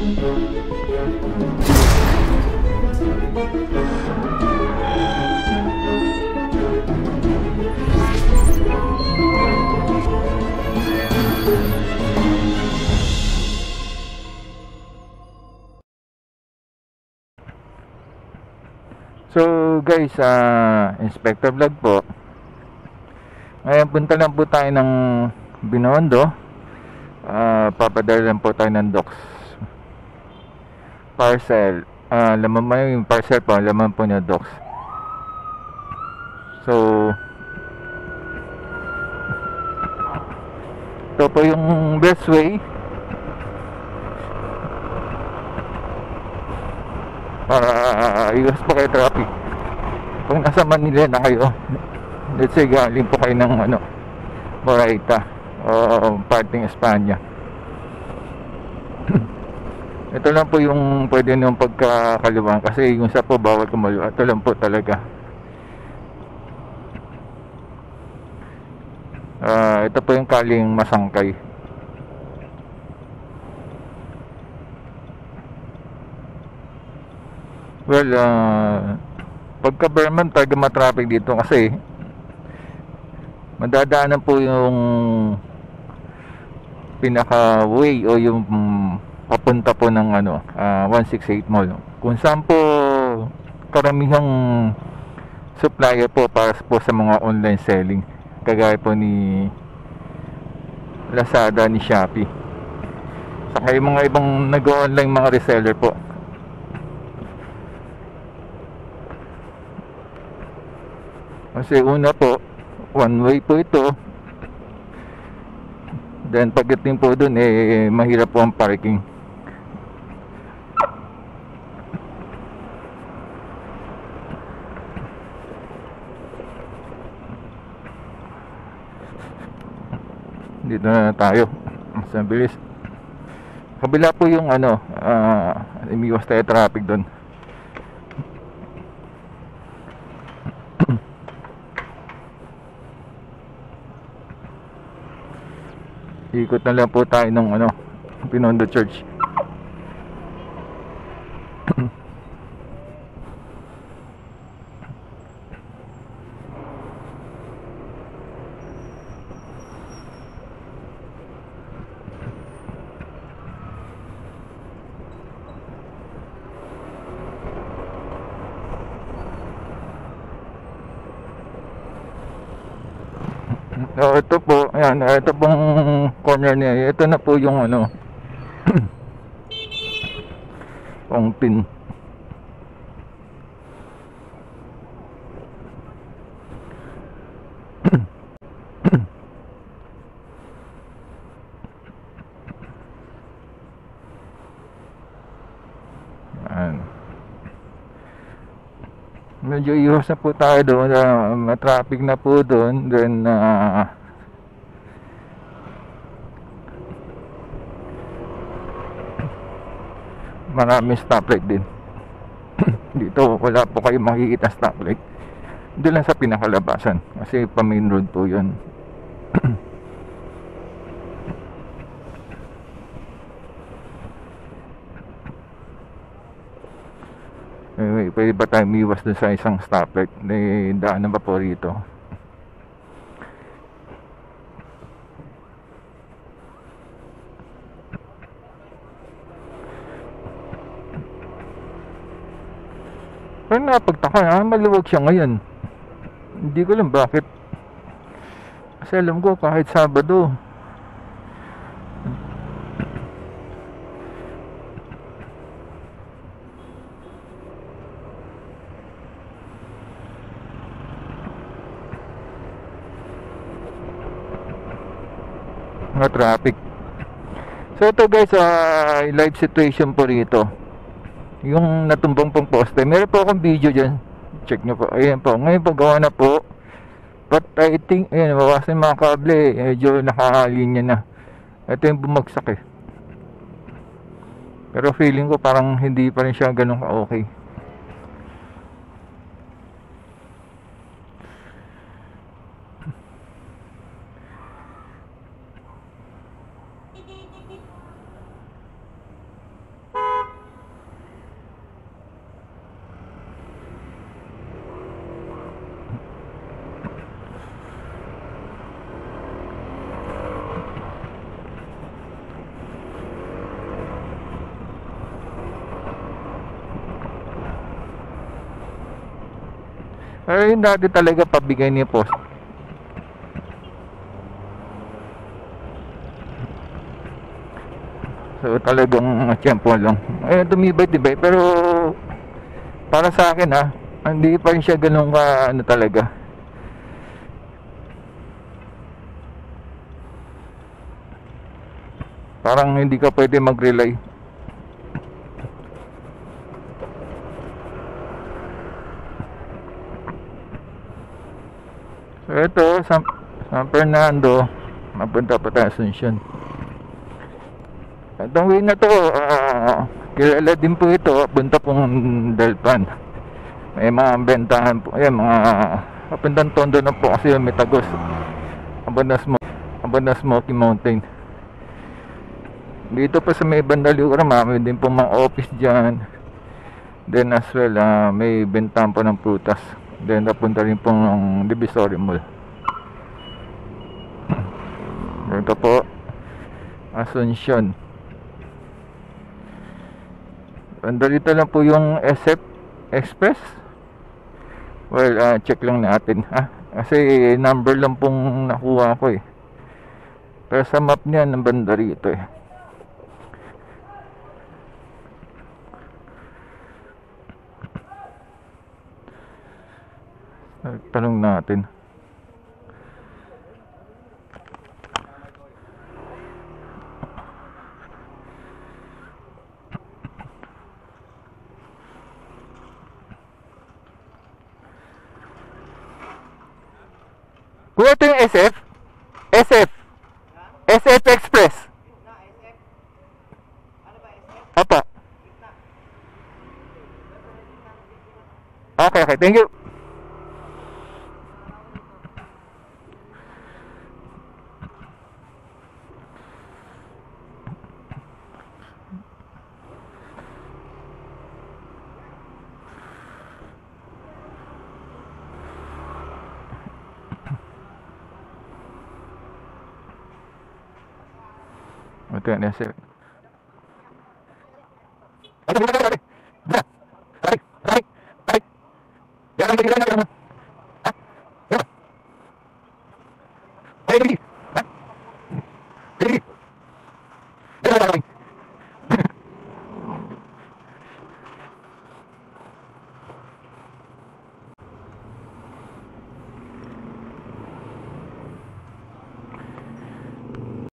So guys, Inspector Vlog po. Ngayon punta lang po tayo ng Binondo. Papadala lang po tayo ng Docs parcel. Laman mo yung parcel po, laman po niya Docs. So ito po yung best way para iwas po kayo traffic pag nasa Manila na kayo. Let's say galing po kayo ng Moraita o parting Espanya. Ito lang po yung pwede nyung pagkakaliwan, kasi yung sa po bawal kumaliwa. Ito lang po talaga. Ito po yung kaling Masangkay. Well, pagka Vermont talaga matraffic dito kasi madadaanan po yung pinaka way o yung papunta po ng 168 Mall, kung saan po karamihang supplier po para po sa mga online selling, kagaya po ni Lazada, ni Shopee, saka yung mga ibang nag-online mga reseller po. Kasi una po, one way po ito. Then pagdating po dun, mahirap po ang parking. Dito na tayo. Mas mabilis. Kabila po yung umiwas tayo traffic dun. Ikot na lang po tayo ng Binondo Church. Ito po, ayan, ito pong corner niya. Ito na po yung pong pin. Ayan. Medyo iwas na po tayo doon, traffic na po doon. Then maraming stoplight din. Dito wala po kayo makikita stoplight. Doon lang sa pinakalabasan, kasi pa main road po yun. Anyway, pwede ba tayo miwas doon sa isang stoplight? May daanan pa po rito. Pero napagtaka, maluwag siya ngayon. Hindi ko alam bakit. Kasi alam ko kahit Sabado mga traffic. So ito guys, live situation po rito. Yung natumbang pong poste, meron po akong video dyan, check nyo po. Ayan po, ngayon po gawa na po. But I think, ayan, mawasan mga kable, medyo nakakalinya na. Ito yung bumagsak pero feeling ko parang hindi pa rin siya ganun ka okay. Pero yung dati talaga pabigay niya post. So talagang tiyempo lang. Tumibay-tibay pero para sa akin hindi pa rin siya ganun ka ano talaga. Parang hindi ka pwede mag-rely. So ito, San Fernando, mapunta pa tayo sa Asuncion. Itong way na to, kilala din po ito, punta pong Delpan. May mga bentahan po, ayan, mga papuntang Tondo na po kasi may Tagos. Abanda Smoky Mountain. Dito pa sa may Bandaliura, may din po mga office dyan. Then as well, may bentahan po ng prutas. Then napunta rin po ng Divisory Mall. Ito po, Asuncion. Dito lang po yung SF Express. Well, check lang natin kasi number lang pong nakuha ko eh. Pero sa map niya ng banda rito eh. Tanong natin. Kuya, ito yung SF? SF? SF Express? Apa? Okay, thank you. Ito yung SF. Ay,